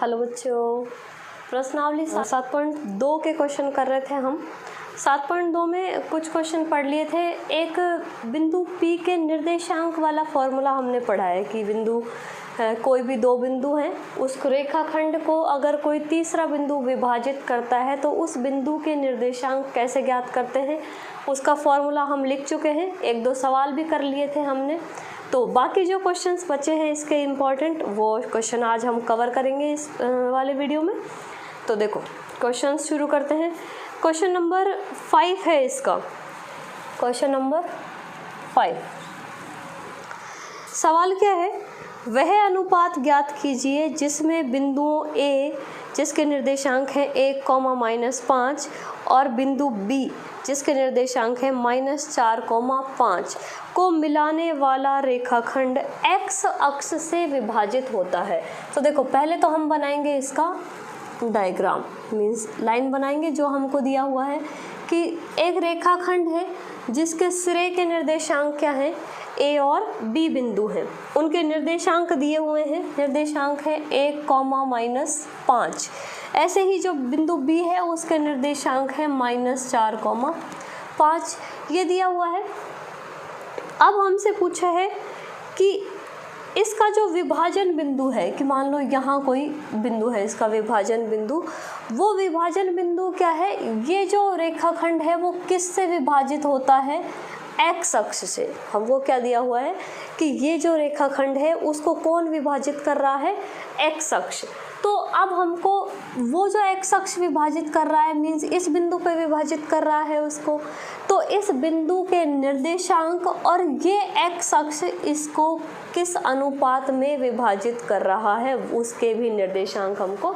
Hello बच्चों, प्रश्नावली 7.2 के क्वेश्चन कर रहे थे हम। 7.2 में कुछ क्वेश्चन पढ़ लिए थे। एक बिंदु P के निर्देशांक वाला फॉर्मूला हमने पढ़ा है कि बिंदु कोई भी दो बिंदु हैं, उस रेखाखंड को अगर कोई तीसरा बिंदु विभाजित करता है तो उस बिंदु के निर्देशांक कैसे ज्ञात करते हैं, उसका फॉर्मूला हम लिख चुके हैं। एक दो सवाल भी कर लिए थे हमने। तो बाकी जो क्वेश्चंस बचे हैं इसके इम्पोर्टेंट, वो क्वेश्चन आज हम कवर करेंगे इस वाले वीडियो में। तो देखो क्वेश्चंस शुरू करते हैं। क्वेश्चन नंबर 5 है इसका। क्वेश्चन नंबर 5 सवाल क्या है? वह अनुपात ज्ञात कीजिए जिसमें बिंदुओं A जिसके निर्देशांक हैं 1, -5 और बिंदु B जिसके निर्देशांक है -4, 5 को मिलाने वाला रेखाखंड x अक्ष से विभाजित होता है। तो देखो पहले तो हम बनाएंगे इसका डायग्राम, मीन्स लाइन बनाएंगे जो हमको दिया हुआ है कि एक रेखाखंड है जिसके सिरे के निर्देशांक क्या हैं, A और B बिंदु हैं, उनके निर्देशांक दिए हुए हैं। निर्देशांक है 1, -5। ऐसे ही जो बिंदु B है उसके निर्देशांक है -4, 5, ये दिया हुआ है। अब हमसे पूछा है कि इसका जो विभाजन बिंदु है, कि मान लो यहाँ कोई बिंदु है, इसका विभाजन बिंदु, वो विभाजन बिंदु क्या है, ये जो रेखाखंड है वो किस से विभाजित होता है, x अक्ष से। हमको क्या दिया हुआ है कि ये जो रेखाखंड है उसको कौन विभाजित कर रहा है, x अक्ष। तो अब हमको वो जो x अक्ष विभाजित कर रहा है, मीन्स इस बिंदु पे विभाजित कर रहा है उसको, तो इस बिंदु के निर्देशांक और ये x अक्ष इसको किस अनुपात में विभाजित कर रहा है, उसके भी निर्देशांक हमको,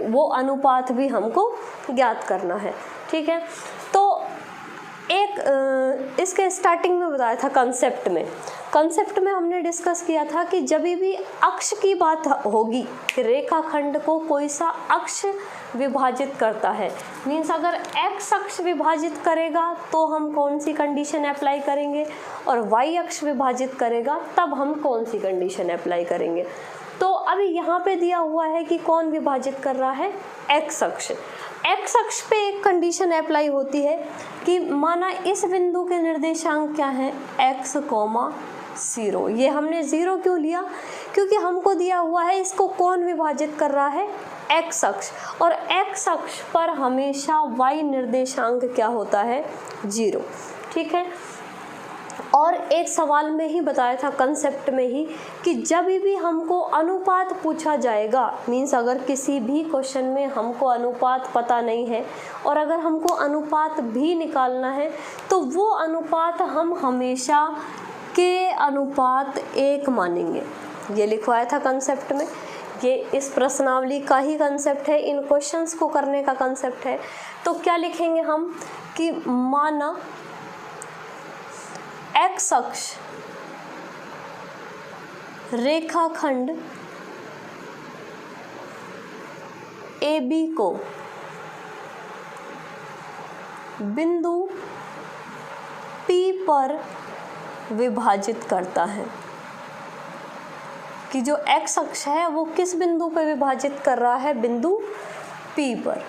वो अनुपात भी हमको ज्ञात करना है। ठीक है, तो एक इसके स्टार्टिंग में बताया था कंसेप्ट में हमने डिस्कस किया था कि जब भी अक्ष की बात होगी, रेखाखंड को कोई सा अक्ष विभाजित करता है, मीन्स अगर x अक्ष विभाजित करेगा तो हम कौन सी कंडीशन अप्लाई करेंगे, और y अक्ष विभाजित करेगा तब हम कौन सी कंडीशन अप्लाई करेंगे। तो अभी यहाँ पे दिया हुआ है कि कौन विभाजित कर रहा है, x अक्ष। x अक्ष पे एक कंडीशन अप्लाई होती है कि माना इस बिंदु के निर्देशांक क्या है, x, 0। ये हमने 0 क्यों लिया, क्योंकि हमको दिया हुआ है इसको कौन विभाजित कर रहा है, x अक्ष, और x अक्ष पर हमेशा y निर्देशांक क्या होता है, 0। ठीक है, और एक सवाल में ही बताया था, कंसेप्ट में ही, कि जब भी हमको अनुपात पूछा जाएगा, मीन्स अगर किसी भी क्वेश्चन में हमको अनुपात पता नहीं है और अगर हमको अनुपात भी निकालना है तो वो अनुपात हम हमेशा के अनुपात 1 मानेंगे। ये लिखवाया था कंसेप्ट में। ये इस प्रश्नावली का ही कंसेप्ट है, इन क्वेश्चंस को करने का कंसेप्ट है। तो क्या लिखेंगे हम कि माना x अक्ष रेखाखंड AB को बिंदु P पर विभाजित करता है, कि जो x अक्ष है वो किस बिंदु पर विभाजित कर रहा है, बिंदु P पर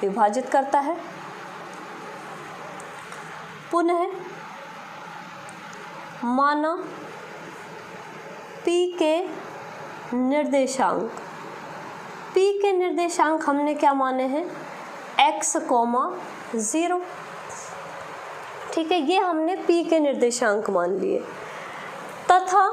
विभाजित करता है। पुनः माना P के निर्देशांक हमने क्या माने हैं, x, 0। ठीक है, ये हमने P के निर्देशांक मान लिए, तथा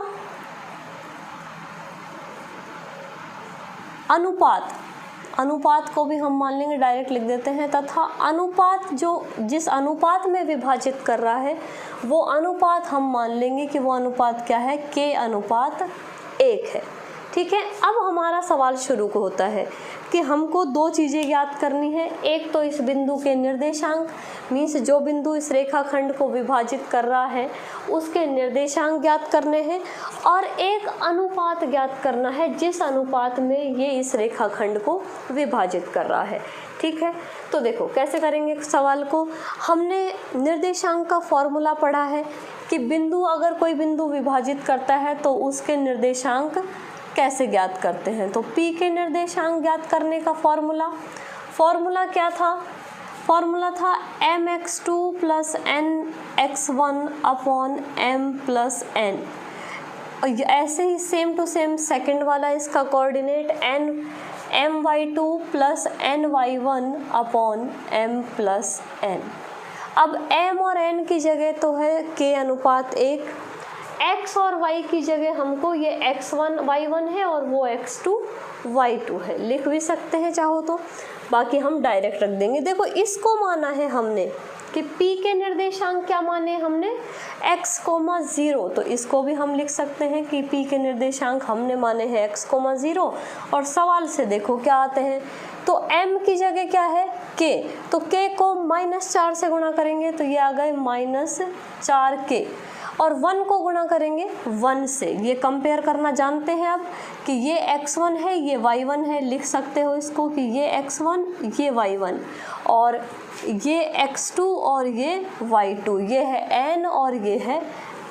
अनुपात को भी हम मान लेंगे, डायरेक्ट लिख देते हैं, तथा अनुपात जो जिस अनुपात में विभाजित कर रहा है वो अनुपात हम मान लेंगे कि वो अनुपात क्या है, k/1 है। ठीक है, अब हमारा सवाल शुरू होता है कि हमको दो चीज़ें ज्ञात करनी है। एक तो इस बिंदु के निर्देशांक, मीन्स जो बिंदु इस रेखाखंड को विभाजित कर रहा है उसके निर्देशांक ज्ञात करने हैं, और एक अनुपात ज्ञात करना है जिस अनुपात में ये इस रेखाखंड को विभाजित कर रहा है। ठीक है, तो देखो कैसे करेंगे सवाल को। हमने निर्देशांक का फॉर्मूला पढ़ा है कि बिंदु, अगर कोई बिंदु विभाजित करता है तो उसके निर्देशांक कैसे ज्ञात करते हैं? तो P के निर्देशांक ज्ञात करने का फॉर्मूला क्या था? फॉर्मूला था mx2 plus nx1 upon m plus n। ऐसे ही सेम टू सेम सेकंड वाला इसका coordinate my2 plus ny1 upon m plus n। अब m और n की जगह तो है k अनुपात 1, x और y की जगह हमको ये x1 y1 है और वो x2 y2 है, लिख भी सकते हैं चाहो तो, बाकी हम डायरेक्ट रख देंगे। देखो इसको माना है हमने कि P के निर्देशांक क्या माने हमने x, 0, तो इसको भी हम लिख सकते हैं कि P के निर्देशांक हमने माने हैं x, 0। और सवाल से देखो क्या आते हैं, तो m की जगह क्या है k, तो k को -4 से गुणा करेंगे तो ये आ गए -4k, और 1 को गुणा करेंगे 1 से। ये कंपेयर करना जानते हैं अब कि ये x1 है ये y1 है, लिख सकते हो इसको कि ये x1 ये y1 और ये x2 और ये y2, ये है n और ये है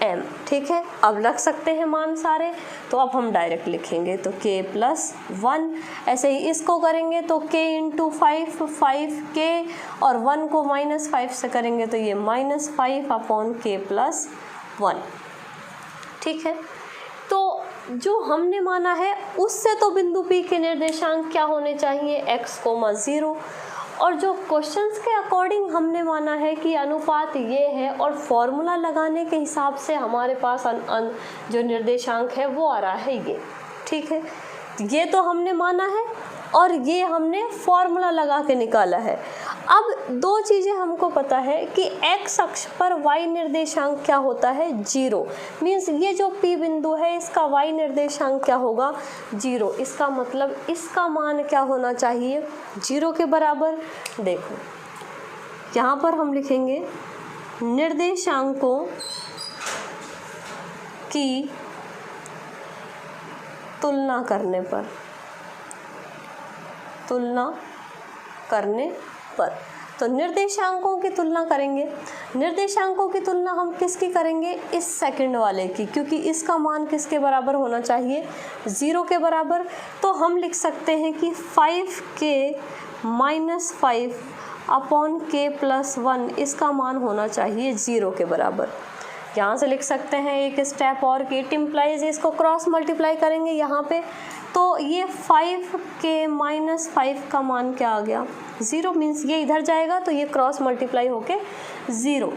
m। ठीक है, अब रख सकते हैं मान सारे, तो अब हम डायरेक्ट लिखेंगे तो k प्लस 1। ऐसे ही इसको करेंगे तो k इंटू 5k और 1 को -5 से करेंगे तो ये -5 अपॉन k प्लस 1। ठीक है, तो जो हमने माना है उससे तो बिंदु P के निर्देशांक क्या होने चाहिए x, 0, और जो क्वेश्चंस के अकॉर्डिंग हमने माना है कि अनुपात ये है और फॉर्मूला लगाने के हिसाब से हमारे पास जो निर्देशांक है वो आ रहा है ये। ठीक है, ये तो हमने माना है और ये हमने फॉर्मूला लगा के निकाला है। अब दो चीज़ें हमको पता है कि x अक्ष पर y निर्देशांक क्या होता है 0, मीन्स ये जो P बिंदु है इसका y निर्देशांक क्या होगा 0। इसका मतलब इसका मान क्या होना चाहिए 0 के बराबर। देखो यहाँ पर हम लिखेंगे निर्देशांकों की तुलना करने पर, तो निर्देशांकों की तुलना करेंगे। निर्देशांकों की तुलना हम किसकी करेंगे, इस सेकंड वाले की, क्योंकि इसका मान किसके बराबर होना चाहिए 0 के बराबर। तो हम लिख सकते हैं कि 5k - 5 अपॉन k प्लस 1 इसका मान होना चाहिए 0 के बराबर। यहाँ से लिख सकते हैं एक स्टेप और कि इट इम्प्लाइज, इसको क्रॉस मल्टीप्लाई करेंगे यहाँ पे, तो ये 5k - 5 का मान क्या आ गया 0, मीन्स ये इधर जाएगा तो ये क्रॉस मल्टीप्लाई होके 0।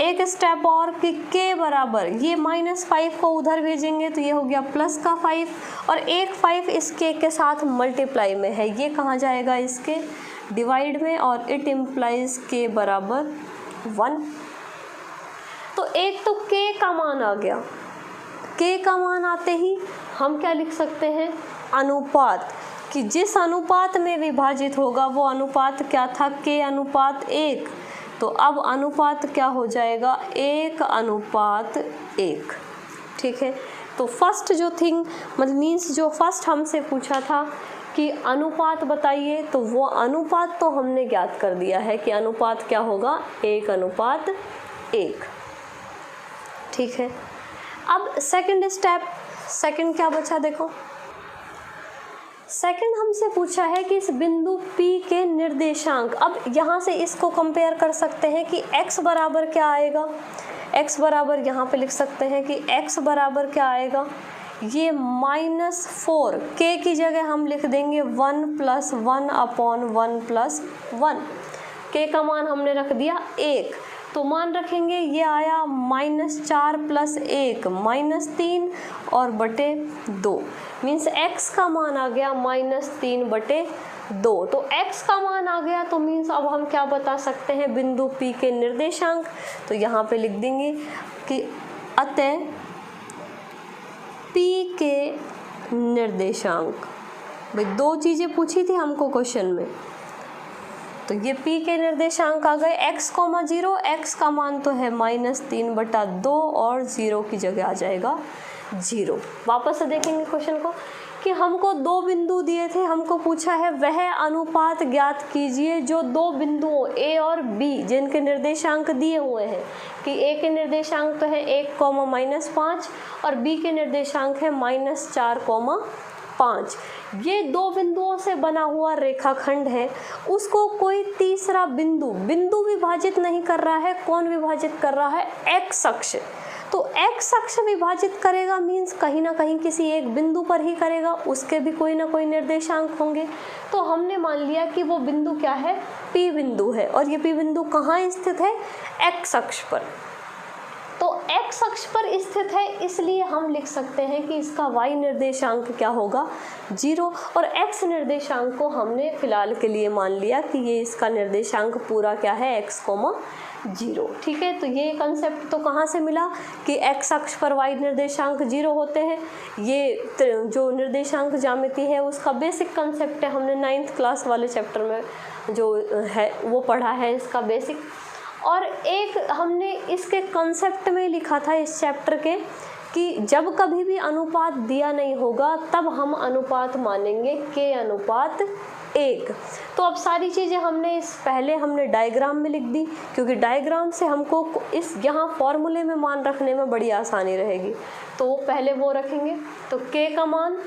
एक स्टेप और कि k बराबर ये -5 को उधर भेजेंगे तो ये हो गया प्लस का 5, और एक 5 इस k के साथ मल्टीप्लाई में है, ये कहाँ जाएगा इसके डिवाइड में, और इट इम्प्लाइज k बराबर 1। तो एक तो k का मान आ गया, k का मान आते ही हम क्या लिख सकते हैं अनुपात, कि जिस अनुपात में विभाजित होगा वो अनुपात क्या था k अनुपात 1, तो अब अनुपात क्या हो जाएगा 1 अनुपात 1। ठीक है, तो फर्स्ट जो थिंग मतलब मीन्स जो फर्स्ट हमसे पूछा था कि अनुपात बताइए, तो वो अनुपात तो हमने ज्ञात कर दिया है कि अनुपात क्या होगा 1 अनुपात 1। ठीक है, अब सेकंड स्टेप, सेकंड क्या बचा देखो, सेकंड हमसे पूछा है कि इस बिंदु P के निर्देशांक। अब यहाँ से इसको कंपेयर कर सकते हैं कि x बराबर क्या आएगा, x बराबर यहाँ पे लिख सकते हैं कि x बराबर क्या आएगा, ये -4, k की जगह हम लिख देंगे 1 + 1 अपॉन 1 + 1, k का मान हमने रख दिया 1, तो मान रखेंगे ये आया -4 + 1 -3 और बटे 2, मीन्स x का मान आ गया -3 बटे 2। तो x का मान आ गया तो मीन्स अब हम क्या बता सकते हैं बिंदु P के निर्देशांक, तो यहाँ पे लिख देंगे कि अतः P के निर्देशांक, भाई दो चीज़ें पूछी थी हमको क्वेश्चन में, तो ये P के निर्देशांक आ गए x, 0, x का मान तो है -3 बटा 2 और 0 की जगह आ जाएगा 0। वापस से देखेंगे क्वेश्चन को कि हमको दो बिंदु दिए थे, हमको पूछा है वह अनुपात ज्ञात कीजिए जो दो बिंदुओं ए और बी जिनके निर्देशांक दिए हुए हैं कि ए के निर्देशांक तो है 1, -5 और बी के निर्देशांक है -4, 5। ये दो बिंदुओं से बना हुआ रेखाखंड है, उसको कोई तीसरा बिंदु विभाजित नहीं कर रहा है। कौन विभाजित कर रहा है? एक्स अक्ष। तो एक्स अक्ष विभाजित करेगा मीन्स कहीं ना कहीं किसी एक बिंदु पर ही करेगा, उसके भी कोई ना कोई निर्देशांक होंगे। तो हमने मान लिया कि वो बिंदु क्या है? पी बिंदु है। और ये पी बिंदु कहाँ स्थित है? एक्स अक्ष पर। तो एक्स अक्ष पर स्थित है, इसलिए हम लिख सकते हैं कि इसका वाई निर्देशांक क्या होगा? 0। और एक्स निर्देशांक को हमने फिलहाल के लिए मान लिया कि ये इसका निर्देशांक पूरा क्या है? x, 0। ठीक है, तो ये कंसेप्ट तो कहाँ से मिला कि एक्स अक्ष पर वाई निर्देशांक 0 होते हैं। ये जो निर्देशांक ज्यामिति है उसका बेसिक कंसेप्ट है, हमने 9th क्लास वाले चैप्टर में जो है वो पढ़ा है इसका बेसिक। और एक हमने इसके कंसेप्ट में लिखा था इस चैप्टर के कि जब कभी भी अनुपात दिया नहीं होगा तब हम अनुपात मानेंगे k/1। तो अब सारी चीज़ें हमने पहले डायग्राम में लिख दी, क्योंकि डायग्राम से हमको इस यहाँ फॉर्मूले में मान रखने में बड़ी आसानी रहेगी। तो पहले वो रखेंगे, तो k का मान,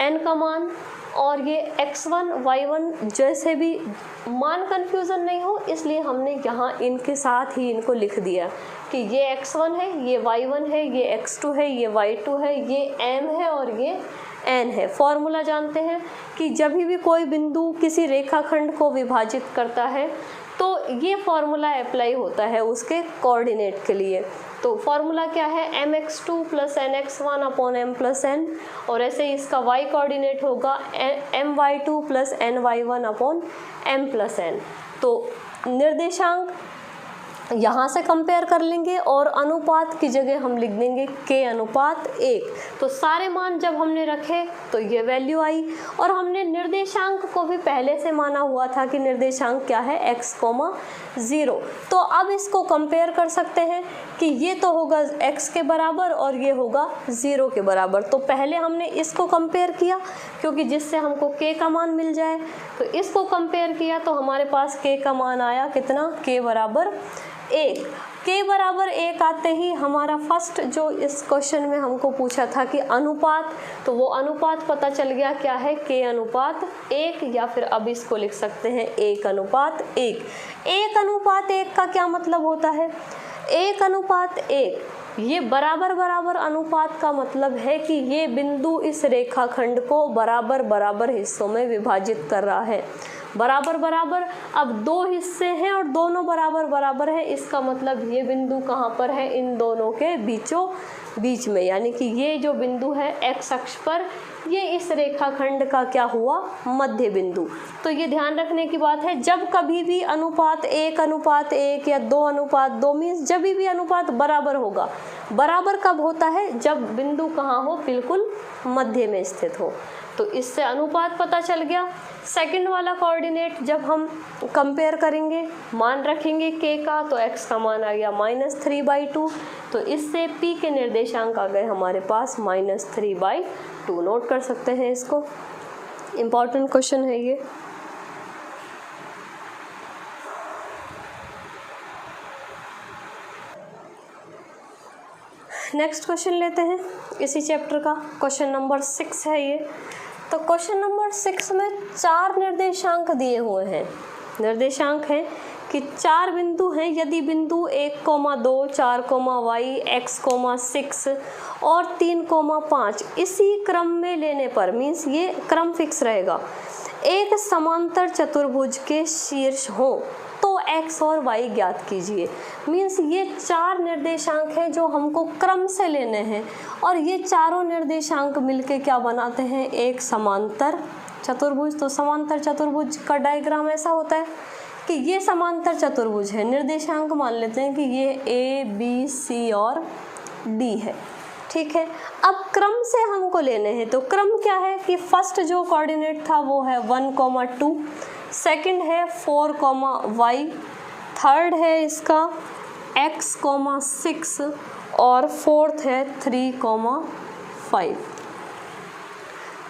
n का मान और ये x1 y1 जैसे भी मान कन्फ्यूज़न नहीं हो इसलिए हमने यहाँ इनके साथ ही इनको लिख दिया कि ये x1 है, ये y1 है, ये x2 है, ये y2 है, ये m है और ये n है। फॉर्मूला जानते हैं कि जब भी कोई बिंदु किसी रेखाखंड को विभाजित करता है तो ये फॉर्मूला अप्लाई होता है उसके कोऑर्डिनेट के लिए। तो फॉर्मूला क्या है? mx2 + nx1/m+n और ऐसे ही इसका y कोऑर्डिनेट होगा my2 + ny1/m+n। तो निर्देशांक यहाँ से कंपेयर कर लेंगे और अनुपात की जगह हम लिख देंगे k/1। तो सारे मान जब हमने रखे तो ये वैल्यू आई और हमने निर्देशांक को भी पहले से माना हुआ था कि निर्देशांक क्या है? x, 0। तो अब इसको कंपेयर कर सकते हैं कि ये तो होगा x के बराबर और ये होगा 0 के बराबर। तो पहले हमने इसको कंपेयर किया क्योंकि जिससे हमको k का मान मिल जाए, तो इसको कंपेयर किया तो हमारे पास k का मान आया कितना? k = 1। k = 1 आते ही हमारा फर्स्ट जो इस क्वेश्चन में हमको पूछा था कि अनुपात, तो वो अनुपात पता चल गया क्या है? k/1 या फिर अब इसको लिख सकते हैं 1/1। 1/1 का क्या मतलब होता है? 1/1 ये बराबर बराबर अनुपात का मतलब है कि ये बिंदु इस रेखाखंड को बराबर बराबर हिस्सों में विभाजित कर रहा है। बराबर बराबर, अब दो हिस्से हैं और दोनों बराबर बराबर है, इसका मतलब ये बिंदु कहाँ पर है? इन दोनों के बीचों बीच में, यानी कि ये जो बिंदु है एक्स अक्ष पर, ये इस रेखाखंड का क्या हुआ? मध्य बिंदु। तो ये ध्यान रखने की बात है, जब कभी भी अनुपात 1/1 या 2/2 मीन्स जब भी अनुपात बराबर होगा। बराबर कब होता है? जब बिंदु कहाँ हो? बिल्कुल मध्य में स्थित हो। तो इससे अनुपात पता चल गया। सेकंड वाला कोऑर्डिनेट जब हम कंपेयर करेंगे, मान रखेंगे k का, तो x का मान आ गया -3/2। तो इससे p के निर्देशांक आ गए हमारे पास -3/2। नोट कर सकते हैं इसको, इम्पॉर्टेंट क्वेश्चन है ये। नेक्स्ट क्वेश्चन लेते हैं इसी चैप्टर का, क्वेश्चन नंबर 6 है ये। तो क्वेश्चन नंबर 6 में 4 निर्देशांक दिए हुए हैं। निर्देशांक हैं कि 4 बिंदु हैं, यदि बिंदु 1, 2, 4, y, x, 6 और 3, 5 इसी क्रम में लेने पर, मीन्स ये क्रम फिक्स रहेगा, एक समांतर चतुर्भुज के शीर्ष हो तो x और y ज्ञात कीजिए। मीन्स ये 4 निर्देशांक हैं जो हमको क्रम से लेने हैं और ये चारों निर्देशांक मिलके क्या बनाते हैं? एक समांतर चतुर्भुज। तो समांतर चतुर्भुज का डायग्राम ऐसा होता है कि ये समांतर चतुर्भुज है, निर्देशांक मान लेते हैं कि ये a, b, c और d है। ठीक है, अब क्रम से हमको लेने हैं, तो क्रम क्या है कि फर्स्ट जो कोऑर्डिनेट था वो है 1, 2, सेकंड है 4, y, थर्ड है इसका x, 6 और फोर्थ है 3, 5।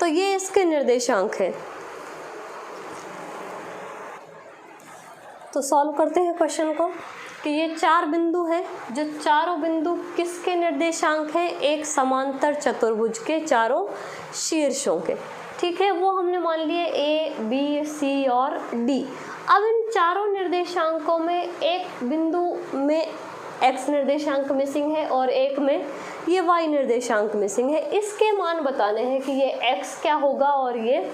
तो ये इसके निर्देशांक हैं। तो सॉल्व करते हैं क्वेश्चन को कि ये 4 बिंदु हैं, जो चारों बिंदु किसके निर्देशांक हैं, एक समांतर चतुर्भुज के चारों शीर्षों के। ठीक है, वो हमने मान लिए A, B, C और D। अब इन चारों निर्देशांकों में एक बिंदु में x निर्देशांक मिसिंग है और एक में ये y निर्देशांक मिसिंग है। इसके मान बताने हैं कि ये x क्या होगा और ये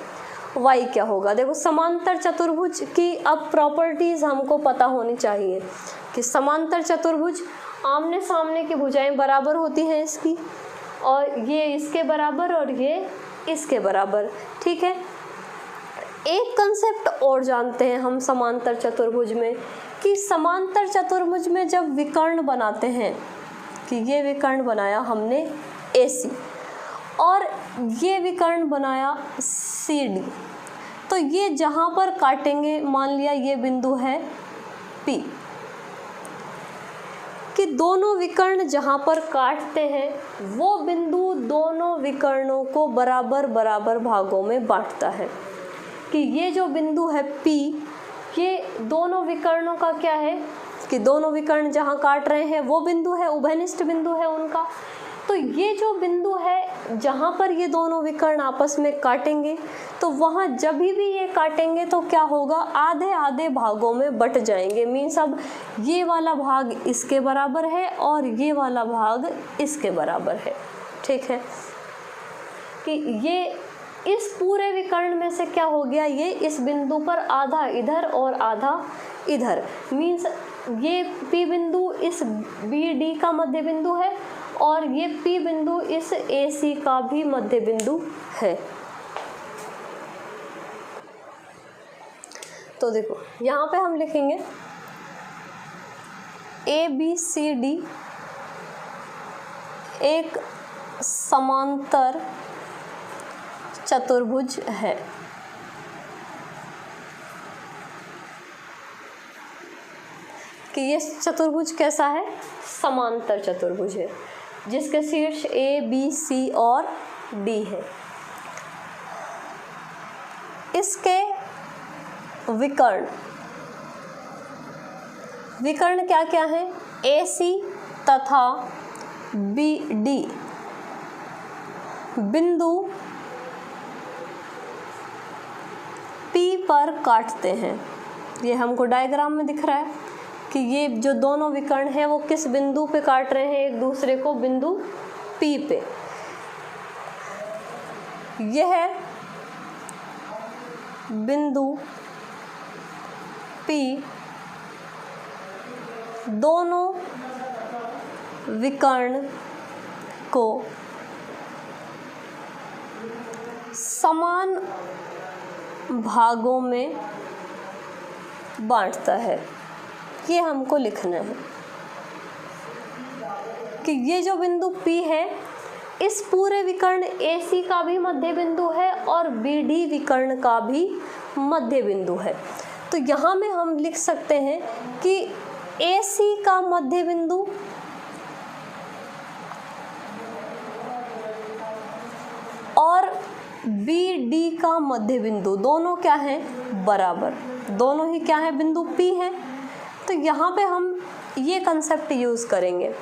y क्या होगा। देखो समांतर चतुर्भुज की अब प्रॉपर्टीज हमको पता होनी चाहिए कि समांतर चतुर्भुज आमने सामने की भुजाएं बराबर होती हैं इसकी, और ये इसके बराबर और ये इसके बराबर। ठीक है, एक कंसेप्ट और जानते हैं हम समांतर चतुर्भुज में कि समांतर चतुर्भुज में जब विकर्ण बनाते हैं कि ये विकर्ण बनाया हमने AC और ये विकर्ण बनाया CD, तो ये जहाँ पर काटेंगे, मान लिया ये बिंदु है P, कि दोनों विकर्ण जहाँ पर काटते हैं वो बिंदु दोनों विकर्णों को बराबर बराबर भागों में बांटता है। कि ये जो बिंदु है P, ये दोनों विकर्णों का क्या है कि दोनों विकर्ण जहाँ काट रहे हैं वो बिंदु है, उभयनिष्ठ बिंदु है उनका। तो ये जो बिंदु है जहाँ पर ये दोनों विकर्ण आपस में काटेंगे, तो वहाँ जब भी ये काटेंगे तो क्या होगा, आधे आधे भागों में बट जाएंगे। मीन्स अब ये वाला भाग इसके बराबर है और ये वाला भाग इसके बराबर है। ठीक है, कि ये इस पूरे विकर्ण में से क्या हो गया, ये इस बिंदु पर आधा इधर और आधा इधर। मीन्स ये P बिंदु इस BD का मध्य बिंदु है और ये P बिंदु इस AC का भी मध्य बिंदु है। तो देखो यहाँ पे हम लिखेंगे ABCD एक समांतर चतुर्भुज है। कि ये चतुर्भुज कैसा है, समांतर चतुर्भुज है, जिसके शीर्ष A, B, C और D है। इसके विकर्ण क्या क्या है, AC तथा BD बिंदु P पर काटते हैं। ये हमको डायग्राम में दिख रहा है कि ये जो दोनों विकर्ण हैं वो किस बिंदु पे काट रहे हैं एक दूसरे को, बिंदु P पे। यह बिंदु P दोनों विकर्ण को समान भागों में बांटता है। ये हमको लिखना है कि ये जो बिंदु P है इस पूरे विकर्ण AC का भी मध्य बिंदु है और BD विकर्ण का भी मध्य बिंदु है। तो यहाँ में हम लिख सकते हैं कि AC का मध्य बिंदु और BD का मध्य बिंदु दोनों क्या हैं, बराबर। दोनों ही क्या है, बिंदु P है। तो यहाँ पे हम ये कंसेप्ट यूज़ करेंगे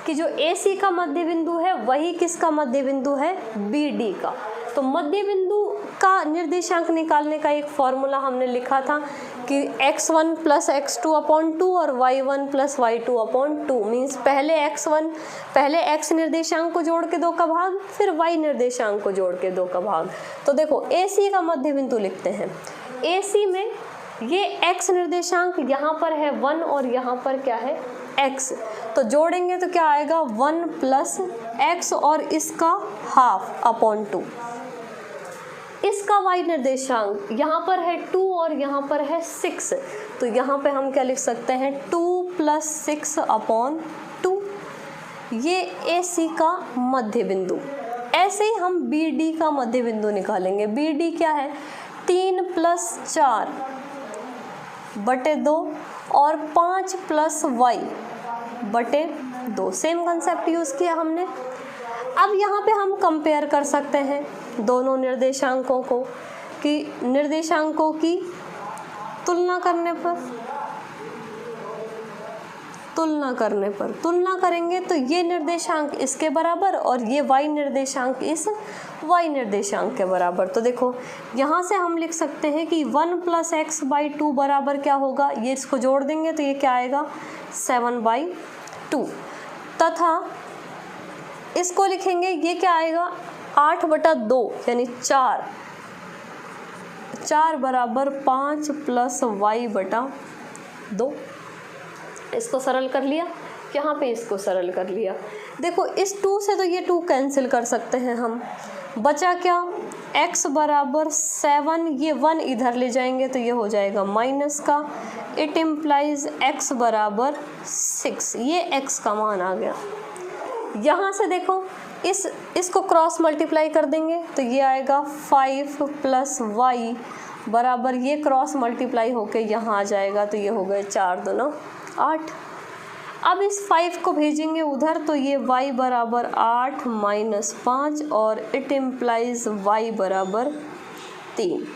कि जो AC का मध्य बिंदु है वही किसका मध्य बिंदु है, BD का। तो मध्य बिंदु का निर्देशांक निकालने का एक फॉर्मूला हमने लिखा था कि x1 + x2/2 और y1 + y2/2। मीन्स पहले x निर्देशांक को जोड़ के 2 का भाग, फिर y निर्देशांक को जोड़ के 2 का भाग। तो देखो AC का मध्य बिंदु लिखते हैं। AC में ये x निर्देशांक यहाँ पर है 1 और यहाँ पर क्या है, x। तो जोड़ेंगे तो क्या आएगा, 1 + x और इसका ½ इसका y निर्देशांक यहाँ पर है 2 और यहाँ पर है 6। तो यहाँ पे हम क्या लिख सकते हैं, 2 + 6/2। ये AC का मध्य बिंदु। ऐसे ही हम BD का मध्य बिंदु निकालेंगे। BD क्या है, 3 + 4/2 और 5 + y/2। 2। सेम कंसेप्ट यूज़ किया हमने। अब यहाँ पे हम कंपेयर कर सकते हैं दोनों निर्देशांकों को कि निर्देशांकों की तुलना करेंगे तो ये निर्देशांक इसके बराबर और ये y निर्देशांक इस y निर्देशांक के बराबर। तो देखो यहाँ से हम लिख सकते हैं कि 1 + x/2 बराबर क्या होगा, ये इसको जोड़ देंगे तो ये क्या आएगा 7/2, तथा इसको लिखेंगे ये क्या आएगा 8/2 यानी 4 बराबर 5 + y/2। इसको सरल कर लिया, यहाँ पे इसको सरल कर लिया। देखो इस 2 से तो ये 2 कैंसिल कर सकते हैं हम, बचा क्या x बराबर 7, ये 1 इधर ले जाएंगे तो ये हो जाएगा माइनस का, इट इम्प्लाइज x बराबर 6, ये x का मान आ गया। यहाँ से देखो इसको क्रॉस मल्टीप्लाई कर देंगे तो ये आएगा 5 + y बराबर, ये क्रॉस मल्टीप्लाई होके यहाँ आ जाएगा तो ये हो गए 4 दूना 8। अब इस 5 को भेजेंगे उधर तो ये y बराबर 8 - 5 और इट इम्प्लाइज y बराबर 3।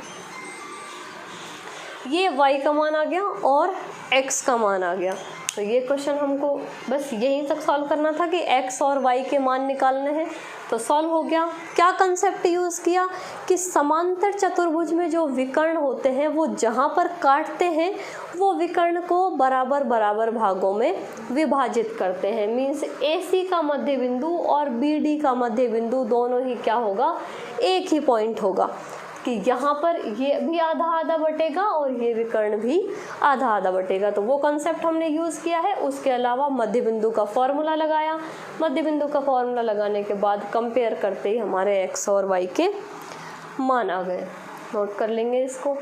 ये y का मान आ गया और x का मान आ गया। तो ये क्वेश्चन हमको बस यहीं तक सॉल्व करना था कि x और y के मान निकालने हैं, तो सॉल्व हो गया। क्या कंसेप्ट यूज़ किया कि समांतर चतुर्भुज में जो विकर्ण होते हैं वो जहाँ पर काटते हैं वो विकर्ण को बराबर बराबर भागों में विभाजित करते हैं। मीन्स AC का मध्य बिंदु और BD का मध्य बिंदु दोनों ही क्या होगा, एक ही पॉइंट होगा कि यहाँ पर ये भी आधा आधा बटेगा और ये विकर्ण भी आधा आधा बटेगा। तो वो कंसेप्ट हमने यूज़ किया है। उसके अलावा मध्य बिंदु का फॉर्मूला लगाया, मध्य बिंदु का फॉर्मूला लगाने के बाद कंपेयर करते ही हमारे x और y के मान आ गए। नोट कर लेंगे इसको।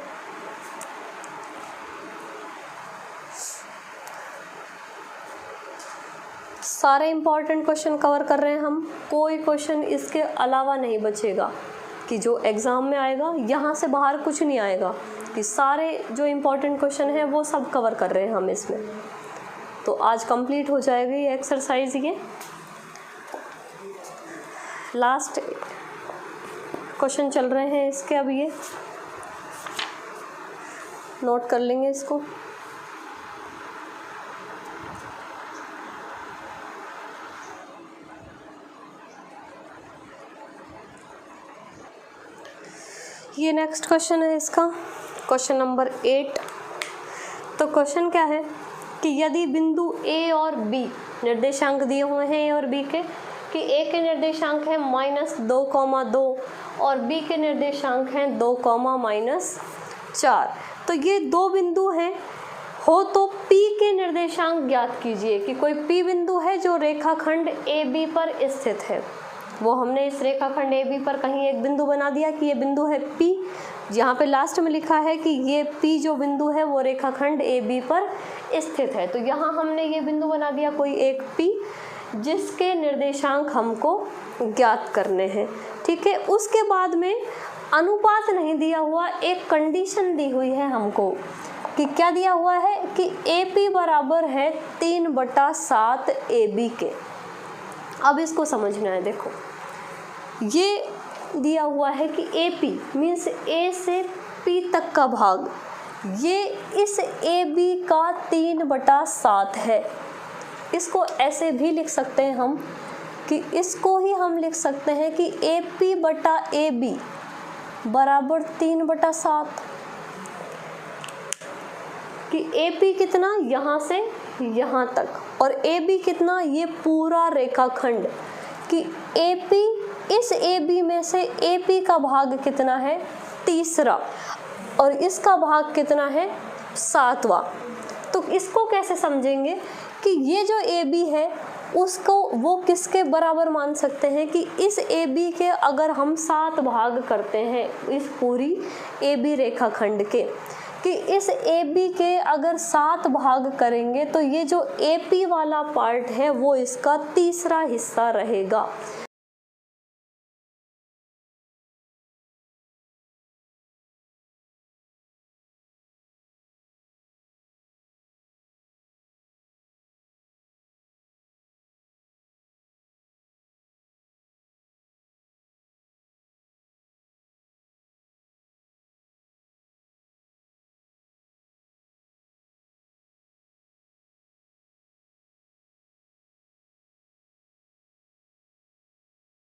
सारे इंपॉर्टेंट क्वेश्चन कवर कर रहे हैं हम, कोई क्वेश्चन इसके अलावा नहीं बचेगा कि जो एग्ज़ाम में आएगा, यहाँ से बाहर कुछ नहीं आएगा कि सारे जो इम्पोर्टेंट क्वेश्चन हैं वो सब कवर कर रहे हैं हम इसमें। तो आज कंप्लीट हो जाएगी ये एक्सरसाइज। ये लास्ट क्वेश्चन चल रहे हैं इसके, अब ये नोट कर लेंगे इसको। ये नेक्स्ट क्वेश्चन है इसका, क्वेश्चन नंबर 8। तो क्वेश्चन क्या है कि यदि बिंदु A और B निर्देशांक दिए हुए हैं A और B के, कि A के निर्देशांक हैं -2,2 और B के निर्देशांक हैं 2,-4। तो ये दो बिंदु हैं हो तो P के निर्देशांक ज्ञात कीजिए कि कोई P बिंदु है जो रेखाखंड AB पर स्थित है। वो हमने इस रेखाखंड AB पर कहीं एक बिंदु बना दिया कि ये बिंदु है P, यहाँ पे लास्ट में लिखा है कि ये P जो बिंदु है वो रेखाखंड AB पर स्थित है। तो यहाँ हमने ये बिंदु बना दिया कोई एक P जिसके निर्देशांक हमको ज्ञात करने हैं। ठीक है, उसके बाद में अनुपात नहीं दिया हुआ, एक कंडीशन दी हुई है हमको कि क्या दिया हुआ है कि AP बराबर है 3/7 AB के। अब इसको समझना है। देखो ये दिया हुआ है कि AP मीन्स A से P तक का भाग, ये इस AB का 3/7 है। इसको ऐसे भी लिख सकते हैं हम कि इसको ही हम लिख सकते हैं कि AP/AB बराबर 3/7, कि AP कितना यहाँ से यहाँ तक और AB कितना ये पूरा रेखाखंड, कि AP इस AB में से AP का भाग कितना है 3रा और इसका भाग कितना है 7वां। तो इसको कैसे समझेंगे कि ये जो AB है उसको वो किसके बराबर मान सकते हैं कि इस AB के अगर हम 7 भाग करते हैं इस पूरी AB रेखाखंड के, कि इस AB के अगर 7 भाग करेंगे तो ये जो AP वाला पार्ट है वो इसका 3रा हिस्सा रहेगा।